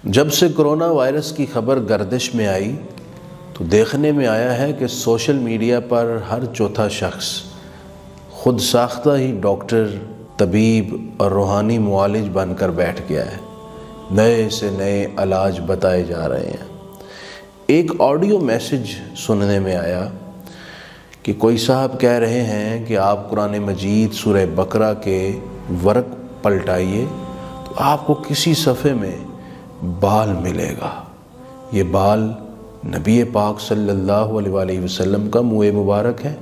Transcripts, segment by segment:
جب سے corona virus کی خبر گردش میں آئی تو دیکھنے میں آیا ہے کہ سوشل میڈیا پر ہر چوتھا شخص خود ساختہ ہی ڈاکٹر، طبیب اور روحانی معالج بن کر بیٹھ گیا ہے۔ نئے سے نئے علاج بتائے جا رہے ہیں۔ ایک آڈیو میسج سننے میں آیا کہ کوئی صاحب کہہ رہے ہیں کہ آپ قرآن مجید سورہ بقرہ کے ورق پلٹائیے تو آپ کو کسی صفحے میں بال ملے گا۔ یہ بال نبی پاک صلی اللہ علیہ وآلہ وسلم کا منہ مبارک ہے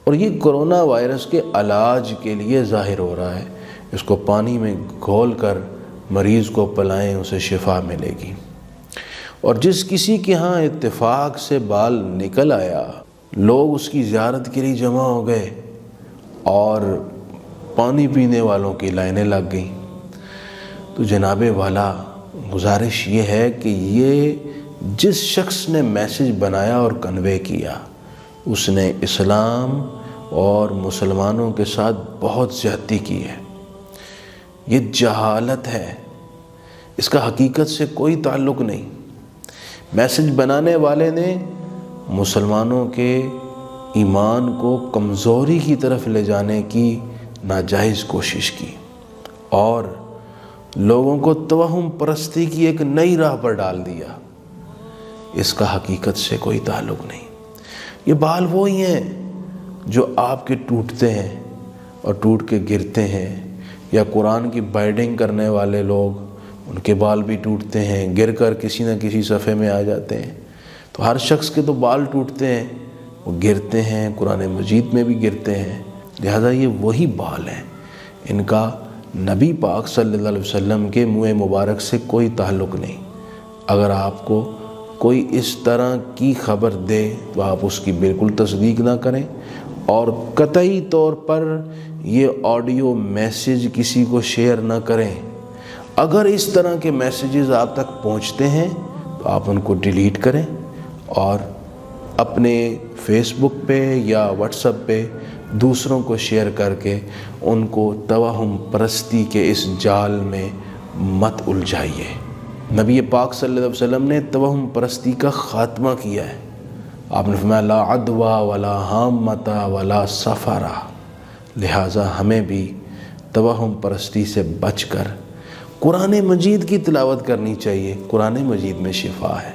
اور یہ کرونا وائرس کے علاج کے لیے ظاہر ہو رہا ہے۔ اس کو پانی میں گھول کر مریض کو پلائیں، اسے شفا ملے گی۔ اور جس کسی کے ہاں اتفاق سے بال نکل آیا، لوگ اس کی زیارت کے لیے جمع ہو گئے اور پانی پینے والوں کی لائنیں لگ گئیں۔ تو جناب والا، گزارش یہ ہے کہ یہ جس شخص نے میسج بنایا اور کنوے کیا، اس نے اسلام اور مسلمانوں کے ساتھ بہت زیادتی کی ہے۔ یہ جہالت ہے، اس کا حقیقت سے کوئی تعلق نہیں۔ میسج بنانے والے نے مسلمانوں کے ایمان کو کمزوری کی طرف لے جانے کی ناجائز کوشش کی اور لوگوں کو توہم پرستی کی ایک نئی راہ پر ڈال دیا۔ اس کا حقیقت سے کوئی تعلق نہیں۔ یہ بال وہی ہیں جو آپ کے ٹوٹتے ہیں اور ٹوٹ کے گرتے ہیں، یا قرآن کی بائنڈنگ کرنے والے لوگ، ان کے بال بھی ٹوٹتے ہیں، گر کر کسی نہ کسی صفحے میں آ جاتے ہیں۔ تو ہر شخص کے تو بال ٹوٹتے ہیں، وہ گرتے ہیں، قرآن مجید میں بھی گرتے ہیں۔ لہذا یہ وہی بال ہیں، ان کا نبی پاک صلی اللہ علیہ وسلم کے منہ مبارک سے کوئی تعلق نہیں۔ اگر آپ کو کوئی اس طرح کی خبر دے تو آپ اس کی بالکل تصدیق نہ کریں، اور قطعی طور پر یہ آڈیو میسج کسی کو شیئر نہ کریں۔ اگر اس طرح کے میسیجز آپ تک پہنچتے ہیں تو آپ ان کو ڈیلیٹ کریں اور اپنے فیس بک پہ یا واٹس ایپ پہ دوسروں کو شیئر کر کے ان کو توہم پرستی کے اس جال میں مت الجھائیے۔ نبی پاک صلی اللہ علیہ وسلم نے توہم پرستی کا خاتمہ کیا ہے۔ آپ نے فرمایا لا عدوى ولا حامۃ ولا سفرا۔ لہٰذا ہمیں بھی توہم پرستی سے بچ کر قرآن مجید کی تلاوت کرنی چاہیے۔ قرآن مجید میں شفا ہے۔